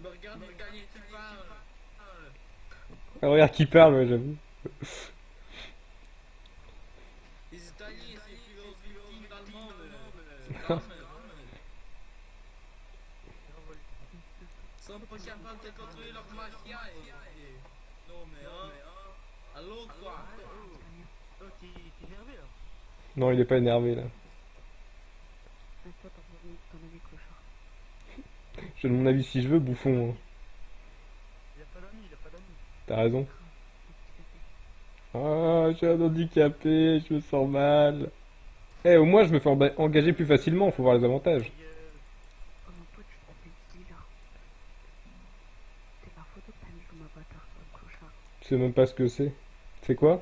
Me regarde l'Italien qui parle. Ah, regarde qui parle, ouais, j'avoue. Les Italiens, c'est les plus grosses victimes dans le monde. C'est quand même. Ils sont pas capables de contrôler leur mafia. Non, mais hein. Allô, quoi? Oh, t'es énervé là? Non, il est pas énervé là. Toi, ton ami clochard. Je donne mon avis si je veux, bouffon, hein. Il a pas d'amis, il a pas d'amis. T'as raison. Handicapé. Ah, je suis un handicapé, je me sens mal. Eh, au moins je me fais engager plus facilement, faut voir les avantages. Ta gueule. Oh, mon pote, tu t'appelles Lila. C'est la photo que t'as mis comme avatar, toi, clochard. Tu sais même pas ce que c'est. C'est quoi?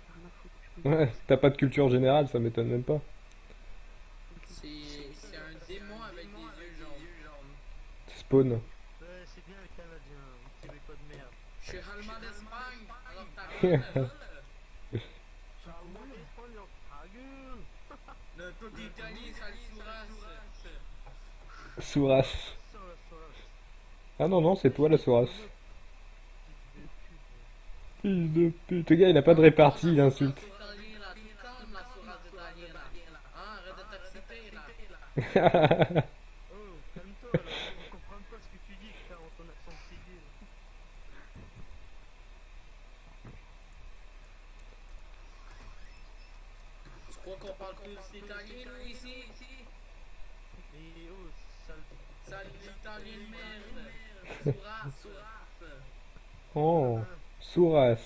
T'as rien à foutre, tu peux me Ouais, défoncer. t'as pas de culture générale, ça m'étonne même pas. Ok. C'est un démon avec des yeux jaunes. Spawn. Ouais, c'est bien le Canadien, Québécois de merde. Je suis allemand d'Espagne, alors ta gueule. Charmant espagnol, ta gueule. Le peuple italien, ça le sourasse. Souras. Ça, la sauce. Ah non, non, c'est toi la Souras. Fils de pute. Fils de pute. Le gars, il a pas de Encore répartie, la il sourasse insulte. italienne, là. Tu calmes la sourasse italienne, là. Hein, arrête de t'exciter, là. Oh, calme-toi là, on comprend pas ce que tu dis, frère, en ton accent ségué. Tu crois qu'on parle tous italien, nous, ici? Mais oh, sale. Salut l'italien de merde. Sourasse. Oh, Souras.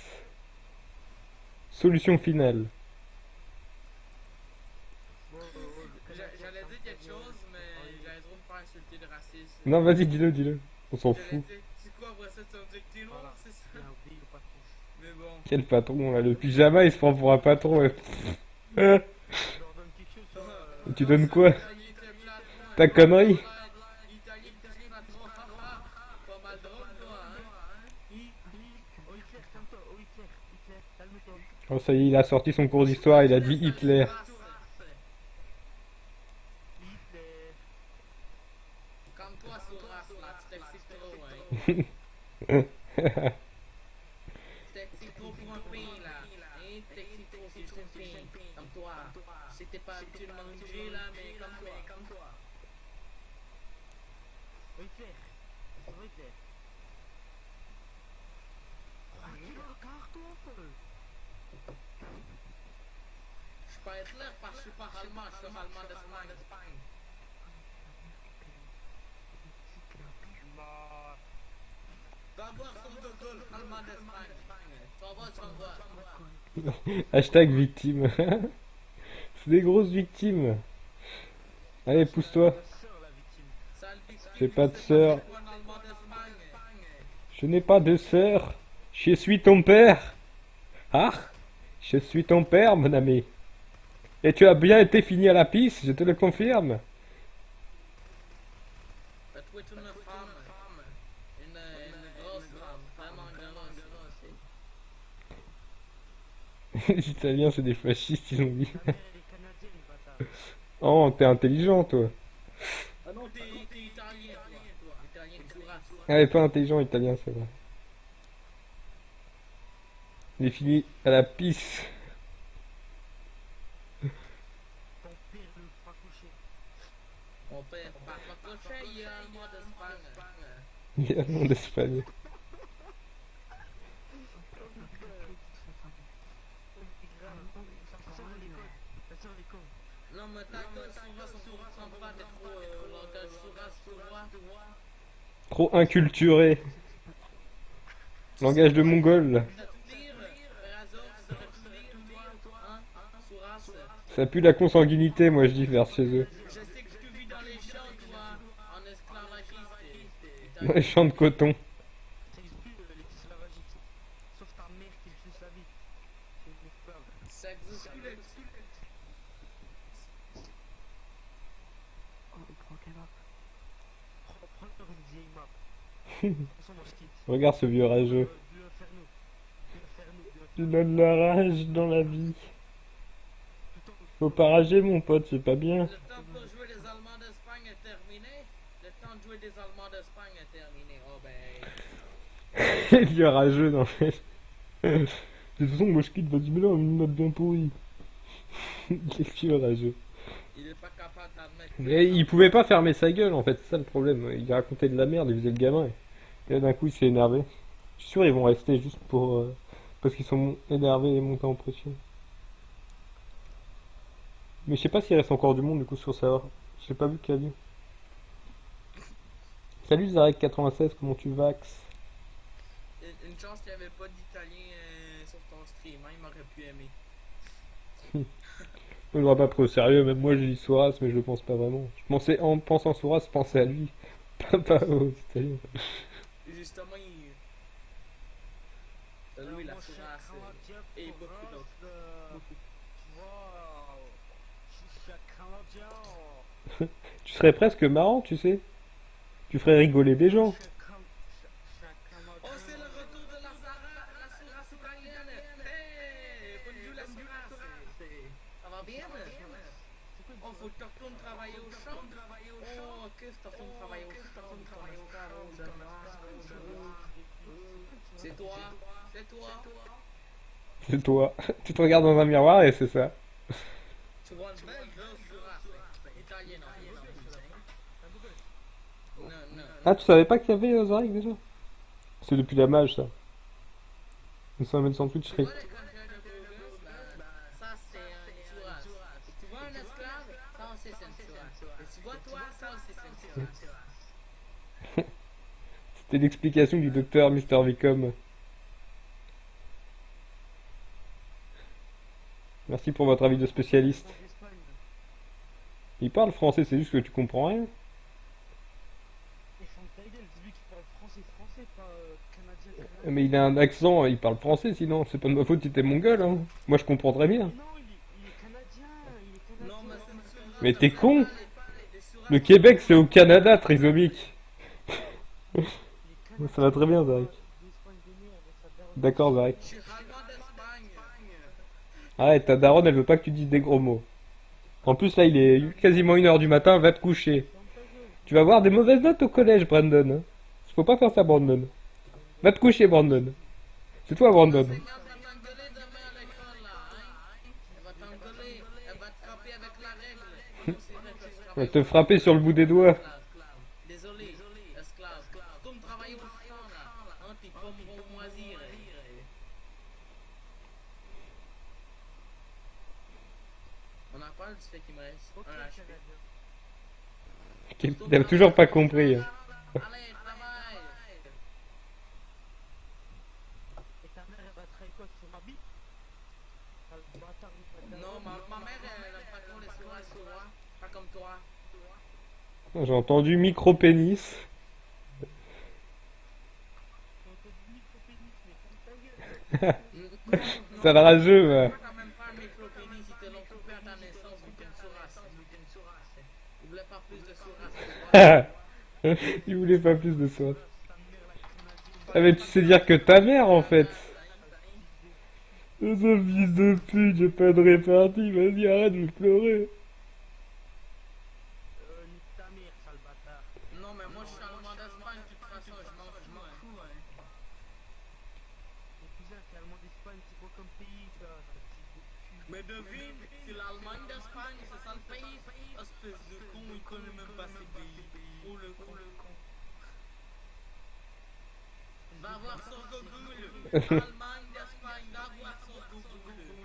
Solution finale. Bon, J'allais dire quelque chose, mais j'allais trop me faire insulter de raciste. Non, vas-y, dis-le, dis-le. On s'en J'allais fout. dire, c'est quoi après ça, tu vas me dire que t'es noir, voilà, c'est ça? bien obéi au patron. Mais bon. Quel patron, là. Le pyjama, il se prend pour un patron. Ouais. Tu leur donnes quelque chose, toi. Et tu donnes quoi? L'Italie te plate, moi. Ta connerie? L'Italie te plate, moi. Pas mal drôle, toi, hein? Oh, Hitler, calme-toi, oh, Hitler, Hitler, calme-toi. Oh, ça y est, il a sorti son cours d'histoire, il a dit Hitler. Hitler. Comme toi, Sourasse, là, tu t'excites trop, hein? Tu t'excites trop pour un pays, là. Hein? Tu t'excites trop si tu trouves un pays. Comme toi. C'était pas habitué de manger, là, mais comme toi. Oh, Hitler. Oh, Hitler. Ah, tu vas carton, toi. Je suis pas Hitler parce que je suis pas allemand, je suis allemand d'Espagne. Bah. Va voir son de Gaulle, allemand d'Espagne. Tu vas voir, tu vas voir. Hashtag victime. C'est des grosses victimes. Allez, pousse-toi. Ta sœur, la victime. Sale victime, J'ai je pas de sais pas sœur. c'est quoi un allemand d'Espagne. Je n'ai pas de sœur. Je suis ton père. Ah, je suis ton père, mon ami. Et tu as bien été fini à la pisse, je te le confirme. Bah, toi, tu es une femme. Une grosse femme. Vraiment grosse. Les Italiens, c'est des fascistes, ils ont dit. Ta mère, elle est canadienne, bâtard. Oh, t'es intelligent, toi. Ah non, t'es italien, toi. Italien de Sourasse. Elle est pas intelligent, italien, c'est vrai. Il est fini à la pisse. Ton père ne pas coucher. Mon père parle pas crochet, il est allemand d'Espagne. Il est allemand d'Espagne. C'est grave. Ta sœur, elle est conne. Ta sœur, elle est conne. Non, mais ta gueule, Sourasse, on comprend pas des trop langage Sourasse, tu vois. Trop inculturé. Langage de mongol. T'as tout dire, Razor, ça t'as tout dire, toi, hein, Sourasse. Ça pue la consanguinité, moi je dis, vers chez eux. Je sais que tu vis dans les champs, toi, en esclavagiste, Dans les italien. champs de coton. Ça existe plus, l'esclavagisme. Sauf ta mère qui le suce la vie. C'est une esclave. Ça existe plus, le Oh, on prend quelle map? Prends une vieille map. De toute façon, moi, je quitte. Regarde ce vieux rageux. Bleu Inferno. Bleu Inferno, Bleu Il Inferno. donne la rage dans la vie. Plutôt, Faut pas rager, mon pote, c'est pas bien. temps pour jouer des Allemands d'Espagne est terminé. Le temps de jouer des Allemands d'Espagne est terminé, Les vieux rageux, non mais... De toute façon, moi je quitte, vas-y, mais là, une note bien pourrie. Les vieux rageux. Il est pas capable d'admettre que Mais il pouvait pas fermer sa gueule, en fait, c'est ça le problème. Il racontait de la merde, il faisait le gamin. Et là, d'un coup, il s'est énervé. Je suis sûr, ils vont rester juste pour... parce qu'ils sont énervés et montés en pression. Mais je sais pas s'il reste encore du monde, du coup, sur ça. J'ai pas vu qu'il y a lieu. Salut Zarek96, comment tu vax? une chance qu'il n'y avait pas d'italien sur ton stream, hein, il m'aurait pu aimer. On ne l'aura pas pris au sérieux, même moi je dis Souras, mais je le pense pas vraiment. Je pensais, en pensant Souras, je pensais à lui, pas aux Italiens. Justement, lui, la Souras et beaucoup d'autres. Beaucoup. Tu vois, je suis canadien. Tu serais presque marrant, tu sais. Tu ferais rigoler des gens. Oh, c'est le retour de la Souras italienne. Hey, bonjour la Souras. Ça va bien? Oh, faut que tu retournes travailler au champ. Oh, qu'est-ce que tu retournes travailler au champ? C'est toi, c'est toi. C'est toi. Tu te regardes dans un miroir et c'est ça. Tu vois une belle grosse Souras italienne. Non, non. Ah, tu savais pas qu'il y avait Zarek déjà? C'est depuis la mage, ça. Nous sommes mettre son Twitch, je Tu serais... vois les conteneurs de burgers, là, ça c'est une Souras. Et tu vois un esclave, ça aussi c'est une Souras. Et tu vois toi, ça aussi c'est une Souras. C'était l'explication du docteur Mr. Vicom. Merci pour votre avis de spécialiste. Il parle français, c'est juste que tu comprends rien. Et ferme ta gueule, dis-lui qu'il parle français, pas canadien. Mais il a un accent, il parle français sinon, c'est pas de ma faute si t'es mongol, hein. Moi je comprends très bien. Mais non, il est canadien, Non, mais c'est une Souras. Mais t'es con! Les Souras, Le Québec c'est au Canada, trisomique. Il est canadien. Ça va très bien, Zarek. D'Espagne de merde, sa daronne. D'accord, Zarek. je suis allemand d'Espagne. Arrête, ta daronne elle veut pas que tu dises des gros mots. En plus là il est quasiment 1h du matin, va te coucher. Ferme ta gueule. Tu vas avoir des mauvaises notes au collège, Brandon. Hein. Faut pas faire ça, Brandon. Va te coucher, Brandon. C'est toi, Brandon. L'enseignante va t'engueuler demain à l'école, là, hein. Elle va t'engueuler, elle va te frapper avec la règle. Elle va te frapper sur le bout des doigts. Désolé, esclave. Retourne travailler au champ, là. Hein, tes pommes vont moisir. On en parle du fait qu'il me reste Ok, un HP. canadien. Il a toujours pas compris. Hein. Allez, travaille. Et ta mère, elle va travailler quoi sur ma bite? Sale bâtard, ta Non, daronne. ma mère, elle aime pas trop les Souras, tu vois. Pas comme toi. J'ai entendu micro-pénis. J'ai entendu micro-pénis, mais ferme ta gueule. Ça le rageux, va. Moi, quand même pas un micro-pénis, ils te l'ont coupé à ta naissance, vu qu'une Souras. Ils voulaient pas plus de Souras. Il voulait pas plus de ça. Ta mère, la canadienne. Ah mais tu sais dire que ta mère en fait. Ce fils de pute, j'ai pas de répartie, vas-y arrête de pleurer. Nique ta mère, sale bâtard. Non, mais moi, je suis allemand d'Espagne, de toute façon, je m'en fous, hein. Mon cousin, t'es allemand d'Espagne, c'est quoi comme pays, ça? Sale fils de pute. Mais devine, c'est l'Allemagne d'Espagne, c'est ça le pays. Espèce de con, il connaît même pas ses pays. Oh le con. Va voir sur Google. Allemagne d'Espagne, va voir sur Google.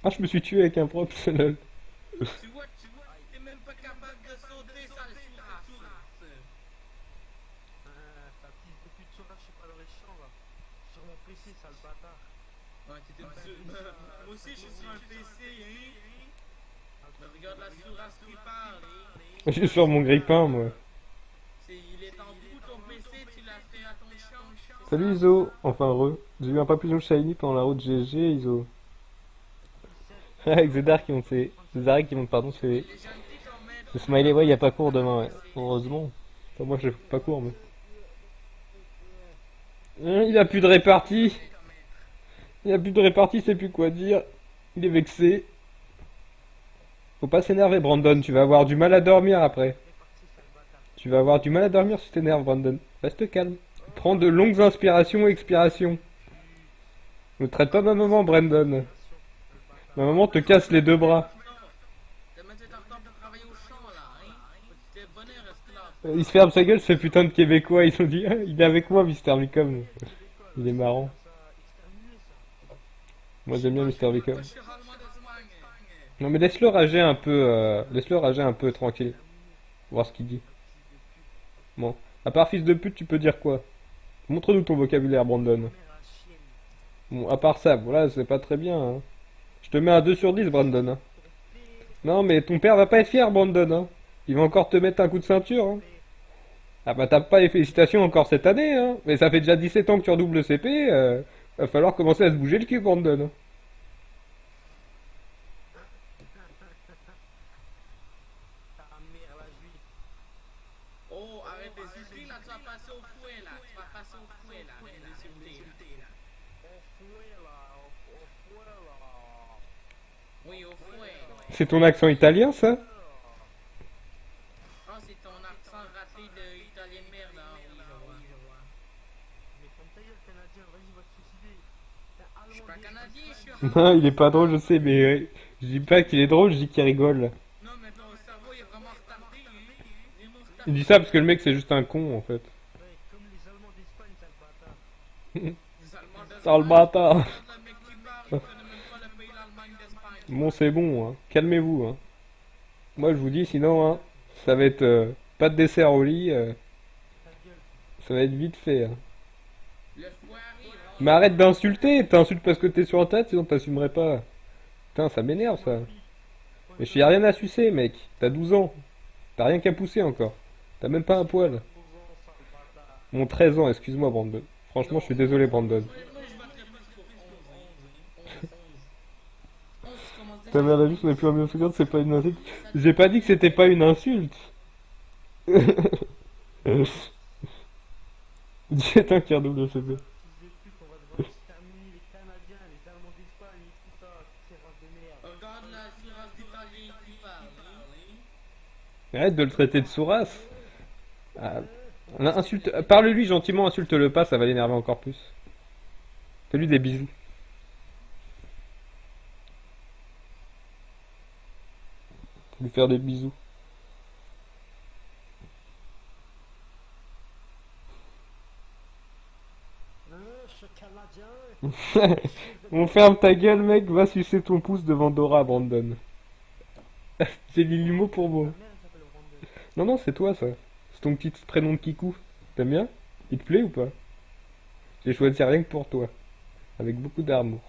Ah je me suis tué avec un propre lol. Tu vois, t'es même pas capable de sauter, sale Souras. Ta fils de pute sur là, je sais pas dans les champs là. Sur mon PC, sale bâtard. Ouais, moi aussi, je suis sur un PC, hein. Mais regarde la Souras qui parle, hein. Je suis sur mon grippin moi. Il est en bout ton PC, tu l'as fait à ton champ. Salut Iso, enfin heureux. J'ai eu un papillon shiny pendant la route GG Iso. Avec Zedar qui monte ses... Zarek qui monte pardon ses... Les jeunes filles t'en mettent. Ce smiley ouais y a pas cours demain ouais. Heureusement. Enfin moi j'ai pas cours mais... Il a plus de répartie. Il a plus de répartie, c'est plus quoi dire. Il est vexé. Faut pas s'énerver Brandon, tu vas avoir du mal à dormir après. Réparti, sale bâtard. Tu vas avoir du mal à dormir si tu t'énerves, Brandon. Reste calme. Prends de longues inspirations et expirations. Ne traite pas ma maman, Brandon. Ma maman te casse les deux bras. Demain, tu es en retard pour travailler au champ, là, hein? T'es bonheur, esclave. Il se ferme sa gueule, ce putain de Québécois. Ils ont dit, ah, il est avec moi, Mister Vicom. Il est marrant. Moi, j'aime bien Mister Vicom. Je suis allemand d'Espagne. Non, mais laisse-le rager un peu. Laisse-le rager un peu, tranquille. Voir ce qu'il dit. Bon. À part fils de pute, tu peux dire quoi? Montre-nous ton vocabulaire, Brandon. Bon, à part ça, voilà, c'est pas très bien, hein. Je te mets un 2 sur 10, Brandon, hein. Non, mais ton père va pas être fier, Brandon, hein. Il va encore te mettre un coup de ceinture, hein. Ah bah t'as pas les félicitations encore cette année, hein. Mais ça fait déjà 17 ans que tu redoubles le CP, va falloir commencer à se bouger le cul, Brandon, hein. Ta mère, la juive. Oh, arrête d'insulter, là, tu vas passer au fouet, là. Tu vas passer au fouet, là. Arrête d'insulter, là. Au fouet, là. Au fouet, là. Oui, au fouet. C'est ton accent italien, ça? Oh, c'est ton accent raté de italien de merde, hein. Oui, je vois. Mais comme ta gueule, canadien, vas-y, va te suicider. T'es un Je suis Allemand pas canadien, je suis Non, il est pas drôle, je sais, mais je dis pas qu'il est drôle, je dis qu'il rigole. Non, mais ton cerveau, il est vraiment retardé, hein. Vraiment retardé. Il dit ça parce que le mec, c'est juste un con, en fait. Ouais, comme les Allemands d'Espagne, sale bâtard. Les Allemands d'Espagne. Sale bâtard. Regarde le mec qui parle, il connaît même pas le pays, l'Allemagne d'Espagne. Bon, c'est bon, hein. Calmez-vous, hein. Moi, je vous dis, sinon, hein, ça va être pas de dessert au lit, Ta gueule. ça va être vite fait, hein. Le fouet arrive, hein. Mais arrête d'insulter, t'insultes parce que t'es sur la tête, sinon t'assumerais pas. Putain, ça m'énerve, ça. Mais je y a rien à sucer, mec. T'as 12 ans. T'as rien qu'à pousser encore. T'as même pas un poil. Mon 13 ans, excuse-moi, Brandon. Franchement, je suis désolé, Brandon. Moi, je voterais plus pour 11, hein. 11, 11, commence déjà. Ta mère, la vie, on est plus en 1950, c'est pas une insulte. J'ai pas dit que c'était pas une insulte. 17 ans qui redouble le CP. Fils de pute, on va devoir exterminer les Canadiens, les Allemands d'Espagne, et tout ça, toutes ces races de merde. Regarde la race d'Italien qui parle, hein. Arrête de le traiter de sourasse. Ah, parle-lui gentiment, insulte-le pas, ça va l'énerver encore plus. Fais-lui des bisous. Faut lui faire des bisous. Je suis Canadien. On ferme ta gueule, mec, va sucer ton pouce devant Dora, Brandon. J'ai lu l'humour pour Ta moi. mère, elle s'appelle Brandon. Non, non, c'est toi, ça. C'est ton petit prénom de Kikou. T'aimes bien? Il te plaît ou pas? J'ai choisi rien que pour toi. Avec beaucoup d'amour.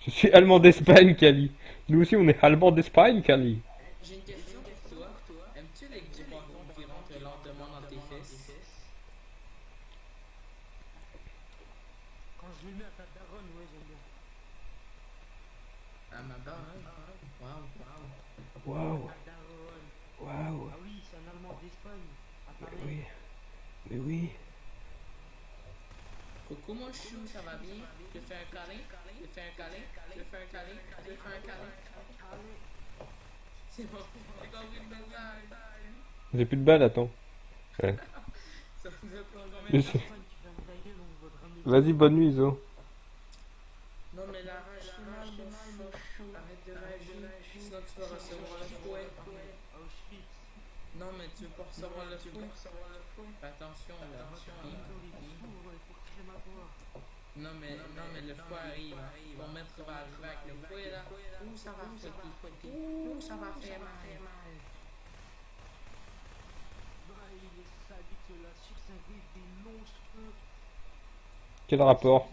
Je suis allemand d'Espagne, Kali. Nous aussi, on est allemand d'Espagne, Kali. J'ai une question pour toi. Aimes-tu les gros bâtons qui rentrent lentement dans tes fesses? Quand je le mets à ta daronne, ouais, j'aime bien. Ah, ma barre, waouh, waouh. Waouh, Ta daronne. waouh. Ah oui, c'est un Allemand d'Espagne. À Paris. Oui, mais oui. Coucou mon chou, ça va bien? Je fais un câlin? Je fais un câlin? Je fais un câlin? Je fais un câlin? C'est bon, j'ai compris le message. J'ai plus de balles, attends. Ouais. Ça vous a pris combien Mais de c'est- temps? Espagne, tu fermes ta gueule, on va te ramener. Vas-y, bonne nuit, Zo. Non mais la rage, mon chou, arrête de rager, sinon tu vas recevoir le fouet. Auschwitz. Non mais tu veux pas recevoir le fouet. Fais attention là. Bientôt les fours, il faut crématoire. Non mais le fouet arrive, hein. Ton maître va arriver avec le fouet là. Ouh ça va fouetter. Ouh ça va faire mal. Bah, il est sadique, cela surcinglé, des longs cheveux. Quel rapport?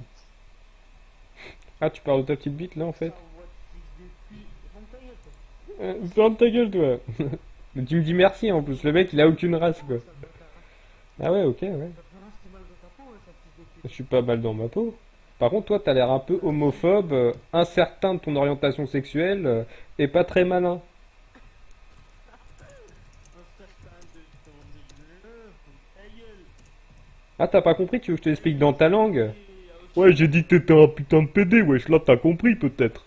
Ah, tu parles de ta petite bite, là, en fait? Ça, on voit fils de pute. Ferme ta gueule, toi. Ferme ta gueule, toi. Mais tu me dis merci, en plus. Le mec, il a aucune race, quoi. Sale bâtard. Ah ouais, ok, ouais. Ça te c'était mal dans ta peau, ouais, ça, fils de Je pute. suis pas mal dans ma peau. Par contre, toi, t'as l'air un peu homophobe, incertain de ton orientation sexuelle, et pas très malin. Un certain de ton nez, ta gueule. Ah, t'as pas compris? Tu veux que je te l'explique dans ta langue? Et Auschwitz. Ouais, j'ai dit que t'étais un putain de PD, wesh, là t'as compris peut-être.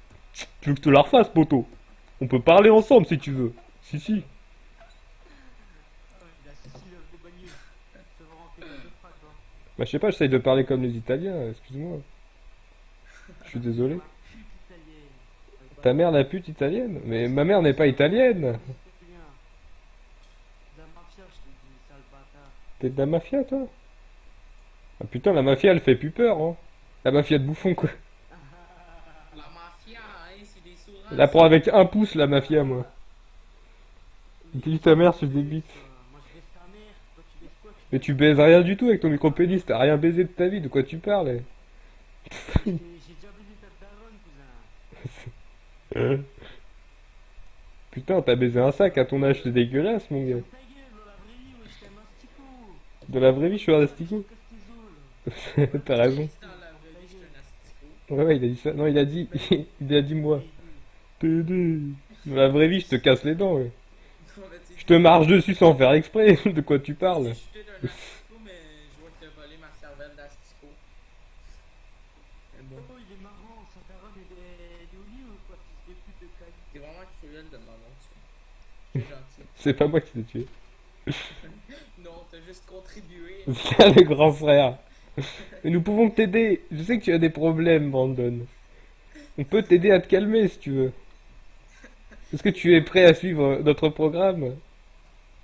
Tu veux que je te la refasse, poto? On peut parler ensemble si tu veux. Si, si. Ah, il a Bah, je sais pas, j'essaye de parler comme les Italiens, excuse-moi. Je suis désolé. Ma pute italienne. Ouais, Ta bah, mère, la pute italienne? Mais ma mère n'est pas italienne! c'est bien. De la mafia, je te dis, sale bâtard. T'es de la mafia, toi? Ah putain, la mafia, elle fait plus peur, hein. La mafia de bouffon, quoi. La mafia, hein, c'est des Je la sourages. prends avec un pouce, la mafia, moi. Dis ta mère si je débite. Moi, je baisse ta mère. Toi, tu baisses quoi? Mais tu baises rien du tout avec ton micro-pénis, t'as rien baisé de ta vie, de quoi tu parles? J'ai déjà baisé ta daronne, cousin. Putain, t'as baisé un sac à ton âge, c'est dégueulasse, mon gars. Ta gueule, dans la vraie vie, wesh, t'es un asticot. De la vraie vie, je suis un asticot. Casse tes os, là. T'as raison. Dans la vraie vie, je suis un asticot. Ouais, ouais, il a dit ça. Non, il a dit, il a dit moi. T'es PD. Dans la vraie vie, je te casse les dents, ouais. Non, mais tu Je te marche dessus sans faire exprès. De quoi tu si parles? je suis d'un asticot, mais je vois que t'as volé ma cervelle d'asticot. Mais bon, Oh, il est marrant, sa daronne, elle est au lit ou quoi? Fils de pute de Cali. t'es vraiment cruel de maman, ça. C'est gentil. C'est pas moi qui t'ai tué. Non, t'as juste contribué. C'est le grand frère. Mais nous pouvons t'aider. Je sais que tu as des problèmes, Brandon. On peut t'aider à te calmer si tu veux. Est-ce que tu es prêt à suivre notre programme?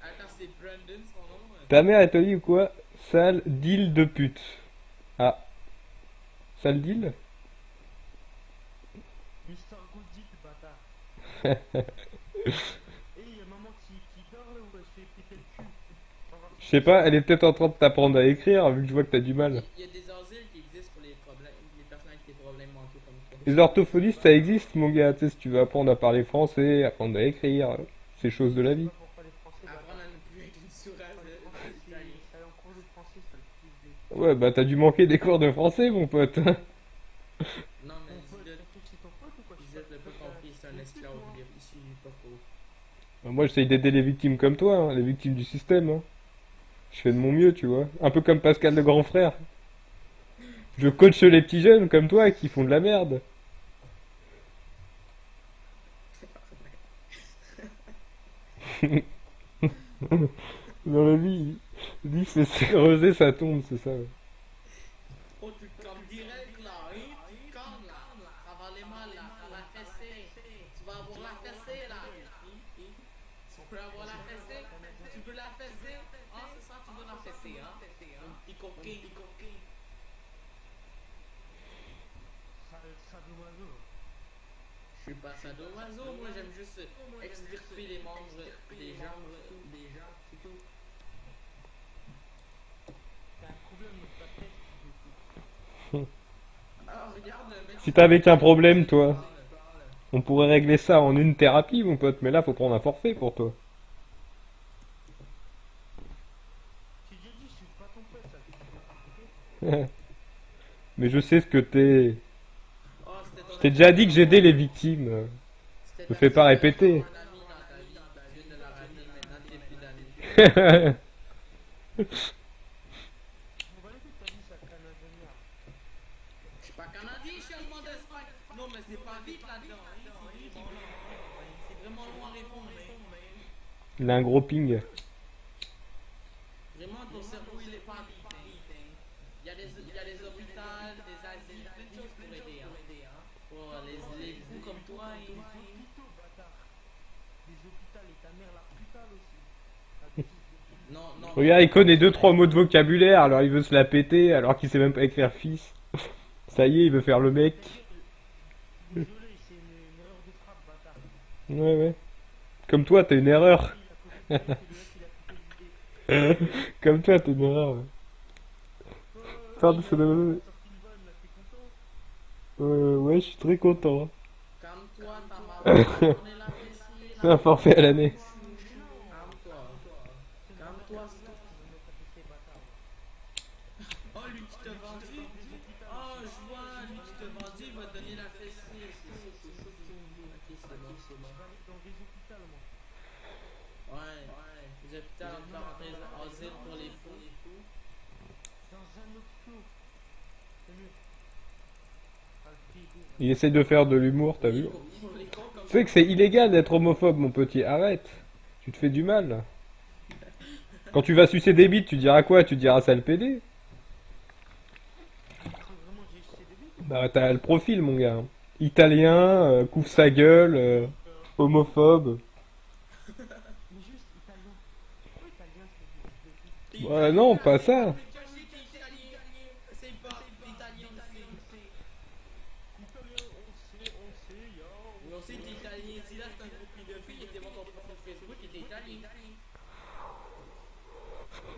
Attends, c'est Brandon son nom? Ta mère, elle te dit ou quoi? Sale deal de pute. Ah. Sale deal? Mister Goody, le bâtard. Eh, y'a maman qui dort là ou elle se fait péter le cul? On va voir Je si sais pas, elle est peut-être en train de t'apprendre à écrire vu que je vois que t'as du mal. Il y a des asiles qui existent pour les problèmes, les personnes avec des problèmes mentaux comme toi. Les orthophonistes, ça existe, mon gars. Tu sais, si tu veux apprendre à parler français, apprendre à écrire, c'est chose de la vie. pas pourquoi les Français, Apprendre à ne plus être une sourate les Français, italienne. c'est en cours de français, ça le fils de... Ouais, bah t'as dû manquer des cours de français, mon pote. Non, mais Ton pote, Zidane, t'as cru que c'est ton pote ou quoi? Zidane l'a pas compris, c'est un esclave, il est issu du peuple. Moi, j'essaye d'aider les victimes comme toi, hein, les victimes du système. Hein. Je fais de mon mieux, tu vois. Un peu comme Pascal le grand frère. Je coach les petits jeunes comme toi qui font de la merde. Dans la vie, lui, c'est creuser sa tombe, c'est ça. Ouais. Oh, tu te calmes direct là, hein? Tu te calmes là. Ça va aller mal là, ça va fesser. Tu vas avoir la fessée là. Tu peux avoir la fessée? Tu veux la fessée? Ah, c'est ça, tu veux la fessée, hein? Un petit coquin, Sadomaso. Je suis pas sadomaso, moi j'aime juste extirper les membres des gens, c'est tout. T'as un problème dans ta tête, fils de pute. Ah, regarde le mec. Si t'avais qu'un problème, toi, on pourrait régler ça en une thérapie, mon pote. Mais là, faut prendre un forfait pour toi. J'ai déjà dit, je suis pas ton pote, ça. Ok? Mais je sais ce que t'es. Oh, c'était ton Je t'ai déjà dit que j'aidais les victimes. C'était Me fais pas répéter. un ami dans ta vie, tu viens de la ramener, maintenant t'es plus d'amis. On va laisser ta vie, ça canadien merde. Je suis pas canadien, je suis allemand d'Espagne. Non, mais c'est pas vite là-dedans, hein. C'est vraiment loin à répondre, mais. Il a un gros ping. Vraiment, ton cerveau il est pas vite, hein. Il y a des hôpitaux, des asiles, plein de choses pour aider, hein. Pour les fous comme toi, Les hein. hôpitaux, bâtard. Les hôpitaux et ta mère, la putale aussi. La fils de pute. Non, non. Regarde, il connaît deux trois mots de vocabulaire, alors il veut se la péter, alors qu'il sait même pas écrire fils. Ça y est, il veut faire le mec. Désolé, c'est une erreur de frappe, bâtard. Ouais, ouais. Comme toi, t'as une erreur. Il a copié, c'est le mec, il a coupé l'idée. Comme toi, t'as une erreur. Ouais. Pardon, c'est Il a de... sorti une vanne, là, t'es content? ouais, je suis très content. Calme-toi, ta maman, on est la fessier, C'est un forfait à l'année. Calme-toi. Calme-toi, s'il te plaît. Tu veux mettre ta fessée, bâtard. Oh, lui qui te vendit. Oh, je vois, lui qui te vendit, il va te donner la fessée. C'est chaud. Ok, c'est bon. Je vais aller dans des hôpitaux, moi. Ouais. Les hôpitaux, entre parenthèses, asile pour les fous. Dans un hôpital. C'est mieux. Pas le pédo. Il essaye de faire de l'humour, t'as vu? Pour les cons comme Tu sais que c'est illégal d'être homophobe, mon petit. Arrête. Tu te fais du mal. Quand tu vas sucer des bites, tu diras quoi? Tu diras sale pédé? Bah, t'as le profil, mon gars. Italien, couvre sa gueule, homophobe. Mais juste italien. Pourquoi italien c'est du Ouais, non, pas ça. Mais caché que t'es italien. C'est pas l'italien, c'est. Italien, on sait, yo. Oui, on sait que t'es italien. Si là c'est un groupe pédophile, il était voir ton profil Facebook, il était italien.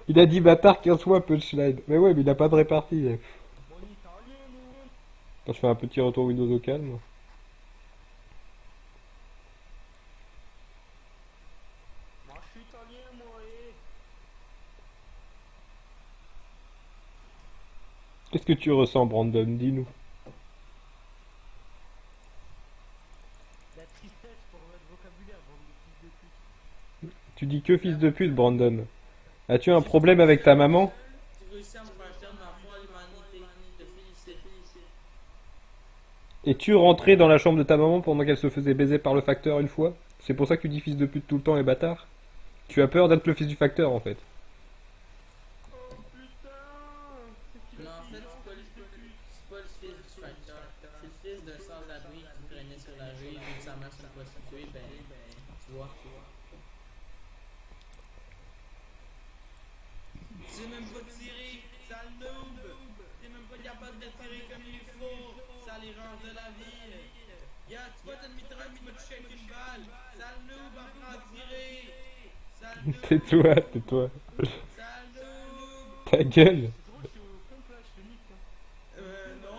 Il a dit bâtard 15 fois punchline. Mais ouais, mais il a pas de répartie. Mon italien, nous. Quand je fais un petit retour Windows au calme. Moi, je suis italien, moi, eh. Qu'est-ce que tu ressens, Brandon? Dis-nous. La tristesse pour votre vocabulaire, bande de fils de pute. Tu dis que fils de pute, Brandon. As-tu un problème avec ta maman? Tu réussis à me faire perdre ma foi à l'humanité. Je te félicite. Es-tu rentré dans la chambre de ta maman pendant qu'elle se faisait baiser par le facteur une fois? C'est pour ça que tu dis fils de pute tout le temps et bâtard? Tu as peur d'être le fils du facteur, en fait. Oh putain. C'est qui Non, la en fille, fait, là? c'est pas le fils du facteur. C'est le fils d'un sans-abri qui traînait sur la rue, vu que sa mère c'est une prostituée, ben, tu vois. Tu sais même pas tirer, sale noob! T'es même pas capable de tirer comme il faut, sale erreur de la vie! Y'a, tu vas te mitraille, tu vas toucher avec une balle! Sale noob, apprends à tirer! Sale noob! Tais-toi, tais-toi. Sale noob! Ta gueule. C'est drôle, je suis au pompe là, je te nique. Hein. Non,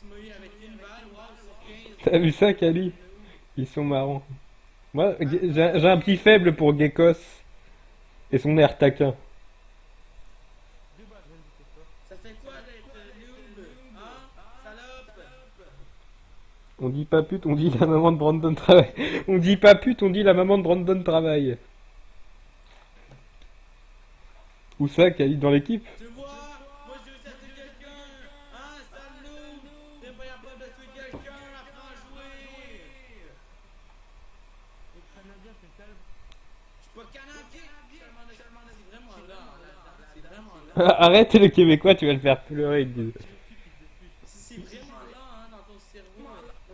tu m'as eu avec une balle, wow, sur 15. T'as vu ça, Kali? Ils sont marrants. Moi, j'ai un petit faible pour Gekos et son air taquin. Deux balles, je viens de dire ça. Ça fait quoi d'être noob? Hein? Salope! On dit pas pute, on dit la maman de Brandon travaille. On dit pas pute, on dit la maman de Brandon travaille. Où ça, Kali, dans l'équipe? Tu vois? Moi je veux tuer quelqu'un! Hein? Sale noob! T'es pas capable de tuer quelqu'un, apprends à jouer! Et Canadien, c'est calme. Je suis pas canadien! C'est vraiment là, c'est vraiment là. Arrête le Québécois, tu vas le faire pleurer, ils disent. C'est vraiment là, hein, dans ton cerveau.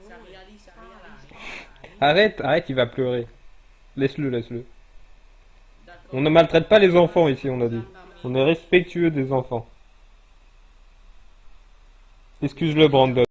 Ça réalise rien. Arrête, arrête, il va pleurer. Laisse-le, laisse-le. D'accord. On ne maltraite pas les enfants ici, on a dit. On est respectueux des enfants. Excuse-le, Brandon.